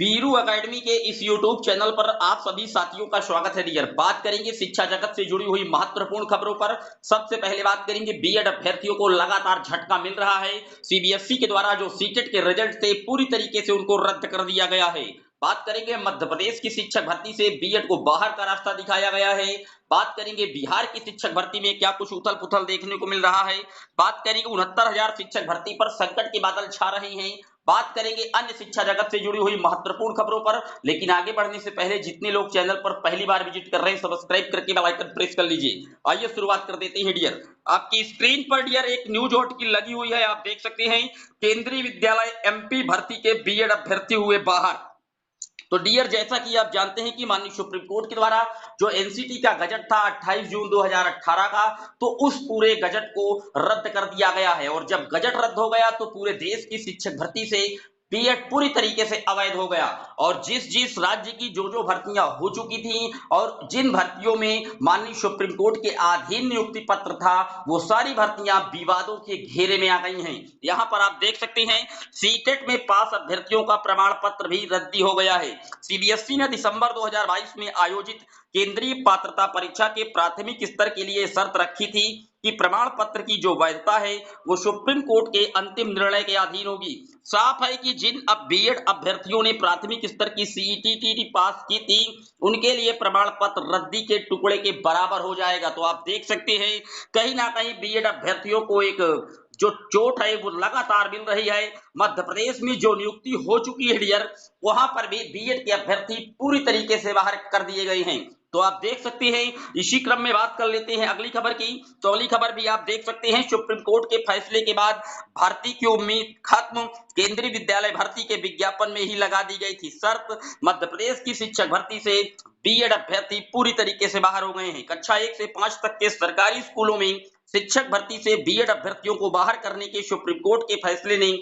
Biru academy के इस YouTube channel पर आप सभी साथियों का स्वागत है डियर। बात करेंगे शिक्षा जगत से जुड़ी हुई महत्वपूर्ण खबरों पर। सबसे पहले बात करेंगे बीएड अभ्यर्थियों को लगातार झटका मिल रहा है। सीबीएसई के द्वारा जो सीटेट के रिजल्ट थे पूरी तरीके से उनको रद्द कर दिया गया है। बात करेंगे मध्य प्रदेश की शिक्षक भर्ती से बीएड को बाहर का रास्ता दिखाया गया है। बात करेंगे बिहार की शिक्षक भर्ती में क्या कुछ उथल पुथल देखने को मिल रहा है। बात करेंगे 69,000 शिक्षक भर्ती पर संकट के बादल छा रहे हैं। बात करेंगे अन्य शिक्षा जगत से जुड़ी हुई महत्वपूर्ण खबरों पर। लेकिन आगे बढ़ने से पहले जितने लोग चैनल पर पहली बार विजिट कर रहे हैं सब्सक्राइब करके बेल आइकन प्रेस कर लीजिए। आइए शुरुआत कर देते हैं डियर। आपकी स्क्रीन पर डियर एक न्यूज आर्टिकल लगी हुई है, आप देख सकते हैं। केंद्रीय विद्यालय एमपी भर्ती के बीएड अभ्यर्थी हुए बाहर। तो डियर जैसा कि आप जानते हैं कि माननीय सुप्रीम कोर्ट के द्वारा जो एनसीटी का गजट था 28 जून 2018 का, तो उस पूरे गजट को रद्द कर दिया गया है। और जब गजट रद्द हो गया तो पूरे देश की शिक्षक भर्ती से बीएड पूरी तरीके से अवैध हो गया। और जिस जिस राज्य की जो भर्तियां हो चुकी थी और जिन भर्तियों में माननीय सुप्रीम कोर्ट के अधीन नियुक्ति पत्र था, वो सारी भर्तियां विवादों के घेरे में आ गई हैं। यहां पर आप देख सकते हैं सीटेट में पास अभ्यर्थियों का प्रमाण पत्र भी रद्दी हो गया है। सीबीएसई ने दिसंबर 2022 में आयोजित केंद्रीय पात्रता परीक्षा के प्राथमिक स्तर के लिए शर्त रखी थी कि प्रमाण पत्र की जो वैधता है वो सुप्रीम कोर्ट के अंतिम निर्णय के अधीन होगी। साफ है कि जिन अब बीएड अभ्यर्थियों ने प्राथमिक स्तर की सीईटी पास की थी उनके लिए प्रमाण पत्र रद्दी के टुकड़े के बराबर हो जाएगा। तो आप देख सकते हैं कहीं ना कहीं बीएड अभ्यर्थियों को एक जो चोट है वो लगातार मिल रही है। मध्य प्रदेश में जो नियुक्ति हो चुकी है डियर, वहां पर भी बीएड के अभ्यर्थी पूरी तरीके से बाहर कर दिए गए हैं। तो आप देख सकते हैं इसी क्रम में बात कर लेते हैं अगली खबर की। तो अगली खबर भी आप देख सकते हैं सुप्रीम कोर्ट के फैसले के बाद भर्ती की उम्मीद खत्म। केंद्रीय विद्यालय भर्ती के विज्ञापन में ही लगा दी गई थी शर्त। मध्य प्रदेश की शिक्षक भर्ती से बीएड अभ्यर्थी पूरी तरीके से बाहर हो गए हैं। कक्षा 1 से 5 तक के सरकारी स्कूलों में शिक्षक भर्ती से बीएड अभ्यर्थियों को बाहर करने के सुप्रीम कोर्ट के फैसले ने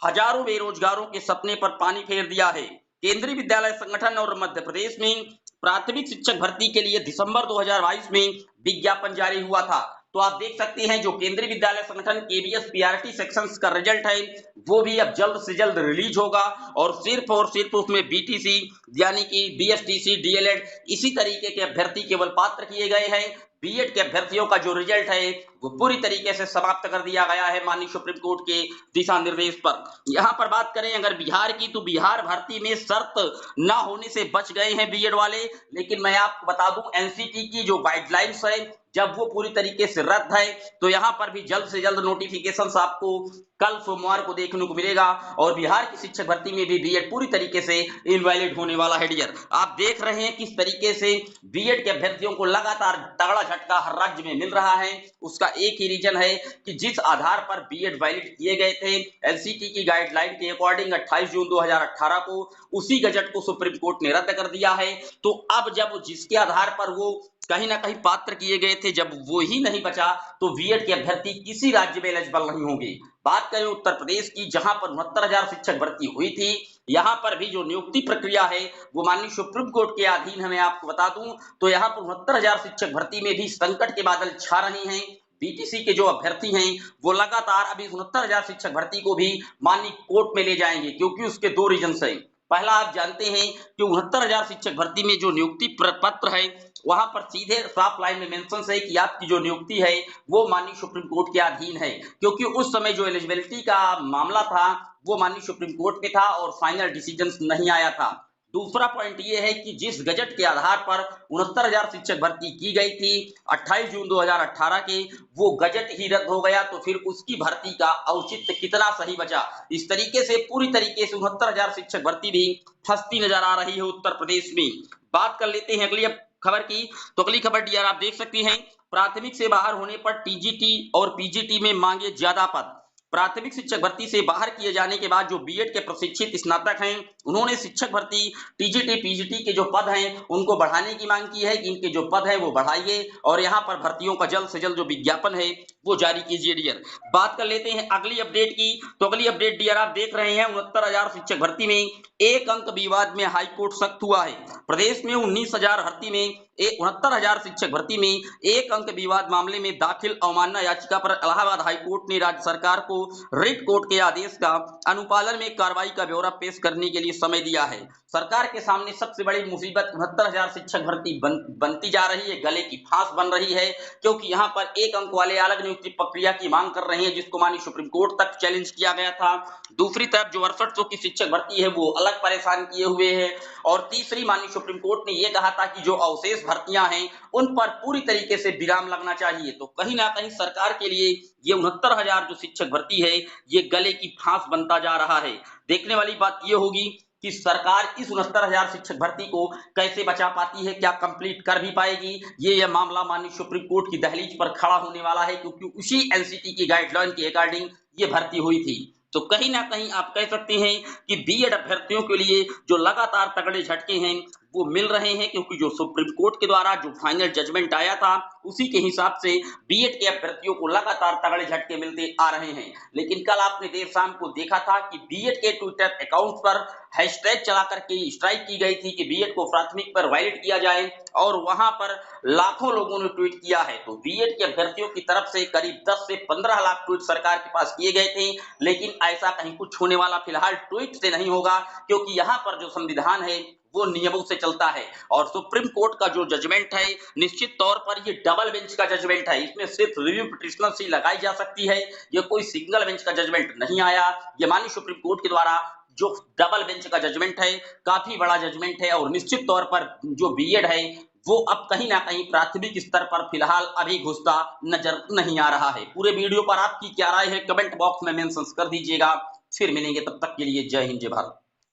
हजारों बेरोजगारों के सपने पर पानी फेर दिया है। केंद्रीय विद्यालय संगठन और मध्य प्रदेश में प्राथमिक शिक्षक भर्ती के लिए दिसंबर 2022 में विज्ञापन जारी हुआ था। तो आप देख सकते हैं जो केंद्रीय विद्यालय संगठन केबीएस पीआरटी सेक्शंस का रिजल्ट है वो भी अब जल्द से जल्द रिलीज होगा। और सिर्फ उसमें बीटीसी यानी कि बीएसटीसी डीएलएड इसी तरीके के अभ्यर्थी केवल पात्र किए गए हैं। बीएड के अभ्यर्थियों का जो रिजल्ट है वो पूरी तरीके से समाप्त कर दिया गया है माननीय सुप्रीम कोर्ट के दिशा निर्देश पर। यहां पर बात करें अगर बिहार की, तो बिहार भर्ती में शर्त ना होने से बच गए हैं बीएड वाले। लेकिन मैं आपको बता दूं एनसीटी की जो गाइडलाइंस है जब वो पूरी तरीके से रद्द है तो यहां पर भी जल्द से जल्द नोटिफिकेशन आपको कल सोमवार को देखने को मिलेगा। और बिहार की शिक्षक भर्ती में भी बीएड पूरी तरीके से इनवैलिड होने वाला है डियर। आप देख रहे हैं किस तरीके से बीएड के अभ्यर्थियों को लगातार तगड़ा झटका हर राज्य में मिल रहा है। उसका एक ही रीजन है कि जिस आधार पर बीएड वैलिड किए गए थे एनसीटी की गाइडलाइन के अकॉर्डिंग 28 जून 2018 को, उसी गजट को सुप्रीम कोर्ट ने रद्द कर दिया है। तो अब जब जिसके आधार पर वो कहीं ना कहीं पात्र किए गए थे जब वो ही नहीं बचा तो बीएड के अभ्यर्थी किसी राज्य में एलिजिबल नहीं होंगे। बात करें उत्तर प्रदेश की जहां पर 69,000 शिक्षक भर्ती हुई थी, यहां पर भी जो नियुक्ति प्रक्रिया है वो माननीय सुप्रीम कोर्ट के अधीन है। मैं आपको बता दूं तो यहां पर 69,000 शिक्षक भर्ती में भी संकट के बादल छा रहे हैं। बीटीसी के जो अभ्यर्थी हैं वो लगातार अभी 69,000 शिक्षक भर्ती को भी माननीय कोर्ट में ले जाएंगे, क्योंकि उसके दो रीजन है। पहला आप जानते हैं कि 69,000 शिक्षक भर्ती में जो नियुक्ति पत्र है वहां पर सीधे साफ लाइन में मेंशन है कि आपकी जो नियुक्ति है वो माननीय सुप्रीम कोर्ट के अधीन है, क्योंकि उस समय जो एलिजिबिलिटी का मामला था वो माननीय सुप्रीम कोर्ट पे था और फाइनल डिसीजन नहीं आया था। दूसरा पॉइंट ये है कि जिस गजट के आधार पर 69,000 शिक्षक भर्ती की गई थी 28 जून 2018 के, वो गजट ही रद्द हो गया तो फिर उसकी भर्ती का औचित्य कितना सही बचा। इस तरीके से पूरी तरीके से 69,000 शिक्षक भर्ती भी फंसती नजर आ रही है उत्तर प्रदेश में। बात कर लेते हैं अगली खबर की। तो अगली खबर डियर आप देख सकते हैं प्राथमिक से बाहर होने पर टीजीटी और पीजीटी में मांगे ज्यादा पद। प्राथमिक शिक्षक भर्ती से बाहर किए जाने के बाद जो बीएड के प्रशिक्षित स्नातक हैं उन्होंने शिक्षक भर्ती टीजीटी पीजीटी के जो पद हैं उनको बढ़ाने की मांग की है कि इनके जो पद हैं वो बढ़ाइए और यहां पर भर्तियों का जल्द से जल्द जो विज्ञापन है वो जारी कीजिए डियर। बात कर लेते हैं अगली अपडेट की। तो अगली अपडेट डियर आप देख रहे हैं 69,000 शिक्षक भर्ती में एक अंक विवाद में हाईकोर्ट सख्त हुआ है। प्रदेश में 19,000 भर्ती में 69,000 शिक्षक भर्ती में एक अंक विवाद मामले में दाखिल अवमानना याचिका पर इलाहाबाद हाईकोर्ट ने राज्य सरकार को को रिट कोर्ट के आदेश का अनुपालन में कार्रवाई का ब्यौरा पेश करने के लिए समय दिया है। सरकार के सामने सबसे बड़ी मुसीबत 69,000 शिक्षक भर्ती बनती जा रही है, गले की फांस बन रही है, क्योंकि यहाँ पर एक अंक वाले अलग नियुक्ति प्रक्रिया की मांग कर रहे हैं, जिसको माननीय सुप्रीम कोर्ट तक चैलेंज किया गया था। दूसरी तरफ जो 6800 की शिक्षक भर्ती है वो अलग परेशान किए हुए है, और तीसरी माननीय सुप्रीम कोर्ट ने यह कहा था कि जो अवशेष भर्तियां हैं उन पर पूरी तरीके से विराम लगना चाहिए। तो कहीं ना कहीं सरकार के लिए ये 69,000 जो शिक्षक भर्ती है ये गले की फांस बनता जा रहा है। देखने वाली बात ये होगी कि सरकार इस 69,000 शिक्षक भर्ती को कैसे बचा पाती है, क्या कंप्लीट कर भी पाएगी। ये मामला माननीय सुप्रीम कोर्ट की दहलीज पर खड़ा होने वाला है, क्योंकि उसी एनसीटी की गाइडलाइन के अकॉर्डिंग ये भर्ती हुई थी। तो कहीं ना कहीं आप कह सकते हैं कि बीएड अभ्यर्थियों के लिए जो लगातार तगड़े झटके हैं वो मिल रहे हैं, क्योंकि जो सुप्रीम कोर्ट के द्वारा जो फाइनल जजमेंट आया था उसी के हिसाब से बीएड के अभ्यर्थियों को लगातार तगड़े झटके मिलते आ रहे हैं। लेकिन कल आपने देर शाम को देखा था कि बीएड के ट्विटर अकाउंट पर हैशटैग चला करके स्ट्राइक की गई थी कि बीएड को प्राथमिक पर वायलेट किया जाए, और वहां पर लाखों लोगों ने ट्वीट किया है। तो बीएड के अभ्यर्थियों की तरफ से करीब 10 से 15 लाख ट्वीट सरकार के पास किए गए थे, लेकिन ऐसा कहीं कुछ होने वाला फिलहाल ट्वीट से नहीं होगा, क्योंकि यहाँ पर जो संविधान है वो नियमों से चलता है। और सुप्रीम कोर्ट का जो जजमेंट है निश्चित तौर पर ये डबल बेंच का जजमेंट है, इसमें सिर्फ रिव्यू पिटिशनर ही लगाई जा सकती है, ये कोई सिंगल बेंच का जजमेंट नहीं आया। ये माननीय सुप्रीम कोर्ट के द्वारा जो डबल बेंच का जजमेंट है काफी बड़ा जजमेंट है, और निश्चित तौर पर जो बीएड है वो अब कहीं ना कहीं प्राथमिक स्तर पर फिलहाल अभी घुसता नजर नहीं आ रहा है। पूरे वीडियो पर आपकी क्या राय है कमेंट बॉक्स में मेंशन कर दीजिएगा। फिर मिलेंगे, तब तक के लिए जय हिंद जय भारत।